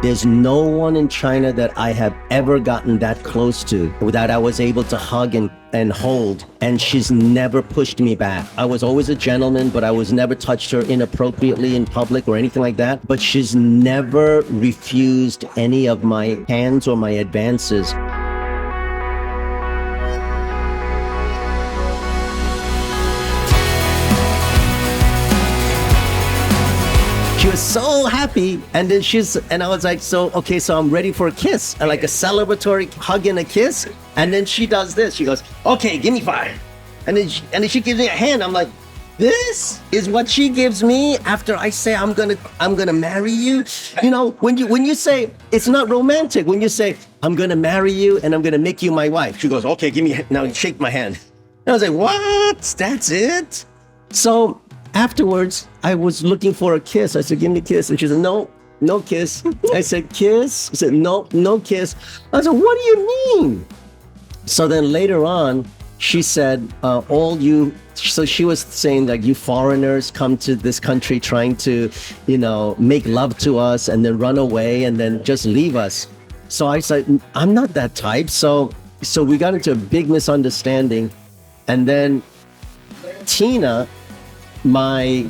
There's no one in China that I have ever gotten that close to that I was able to hug and hold, and she's never pushed me back. I was always a gentleman, but I was never touched her inappropriately in public or anything like that. But she's never refused any of my hands or my advances. She was so happy, and then I was like, so I'm ready for a kiss, like a celebratory hug and a kiss. And then she does this. She goes, okay, give me 5. And then she gives me a hand. I'm like, this is what she gives me after I say I'm gonna marry you. You know, when you say it's not romantic, when you say I'm gonna marry you and I'm gonna make you my wife. She goes, okay, now shake my hand. And I was like, what? That's it? So afterwards, I was looking for a kiss. I said, give me a kiss. And she said, no kiss. I said, kiss? I said, no kiss. I said, what do you mean? So then later on, she said, so she was saying that you foreigners come to this country trying to, make love to us and then run away and then just leave us. So I said, I'm not that type. So we got into a big misunderstanding. And then Tina, my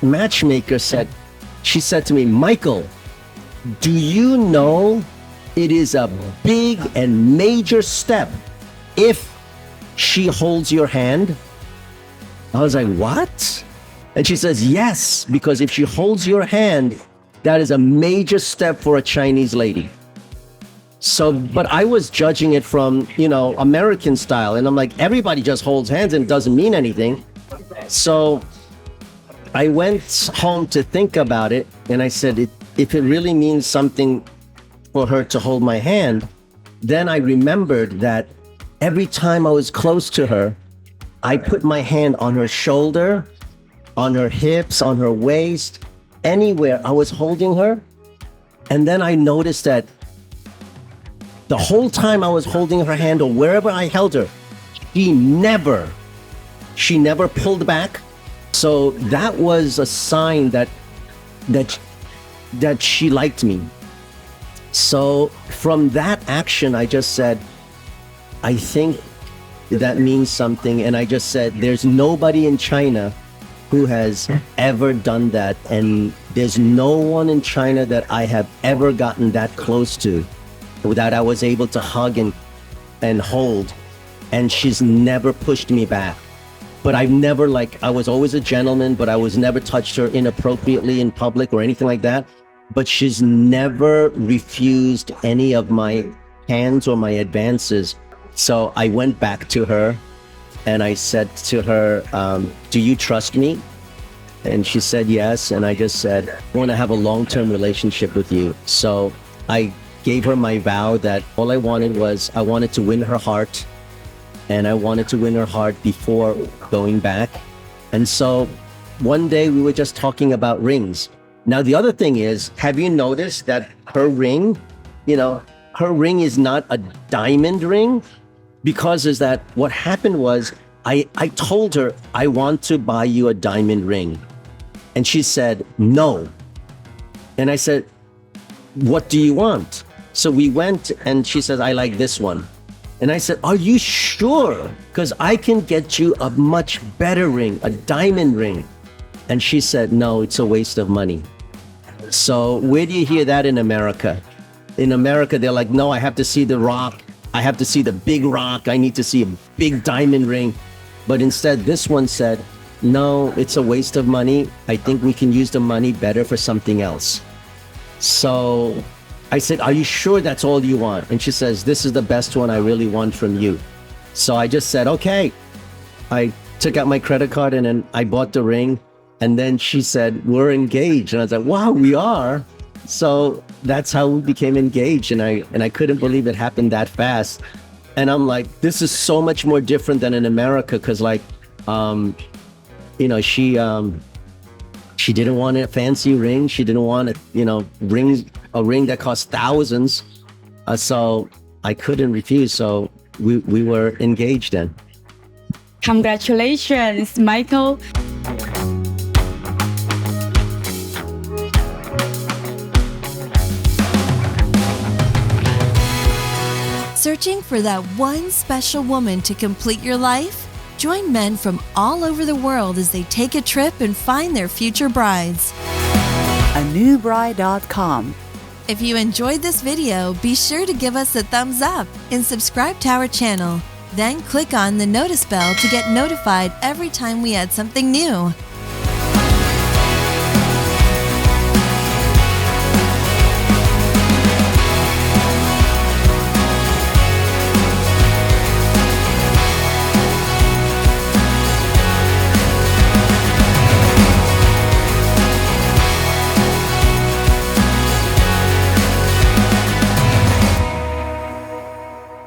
matchmaker, said to me, Michael, do you know it is a big and major step if she holds your hand? I was like, what? And she says, yes, because if she holds your hand, that is a major step for a Chinese lady. So, but I was judging it from, American style. And I'm like, everybody just holds hands and it doesn't mean anything. So I went home to think about it, and I said, if it really means something for her to hold my hand, then I remembered that every time I was close to her, I put my hand on her shoulder, on her hips, on her waist, anywhere I was holding her. And then I noticed that the whole time I was holding her hand or wherever I held her, she never pulled back. So that was a sign that she liked me. So from that action, I just said, I think that means something. And I just said, there's nobody in China who has ever done that. And there's no one in China that I have ever gotten that close to that I was able to hug and hold. And she's never pushed me back. But I was always a gentleman, but I was never touched her inappropriately in public or anything like that. But she's never refused any of my hands or my advances. So I went back to her and I said to her, do you trust me? And she said yes. And I just said, I want to have a long-term relationship with you. So I gave her my vow that all I wanted to win her heart. And I wanted to win her heart before going back. And so one day we were just talking about rings. Now, the other thing is, have you noticed that her ring is not a diamond ring? Because is that what happened was I told her, I want to buy you a diamond ring. And she said, no. And I said, what do you want? So we went and she said, I like this one. And I said, are you sure? Because I can get you a much better ring, a diamond ring. And she said, no, it's a waste of money. So where do you hear that in America? In America, they're like, no, I have to see the rock. I have to see the big rock. I need to see a big diamond ring. But instead, this one said, no, it's a waste of money. I think we can use the money better for something else. So I said, are you sure that's all you want? And she says, this is the best one I really want from you. So I just said, okay. I took out my credit card and then I bought the ring. And then she said, we're engaged. And I was like, wow, we are. So that's how we became engaged. And I couldn't believe it happened that fast. And I'm like, this is so much more different than in America. Cause she didn't want a fancy ring. She didn't want a ring that cost thousands. So I couldn't refuse. So we were engaged then. Congratulations, Michael. Searching for that one special woman to complete your life? Join men from all over the world as they take a trip and find their future brides. anewbride.com. If you enjoyed this video, be sure to give us a thumbs up and subscribe to our channel. Then click on the notice bell to get notified every time we add something new.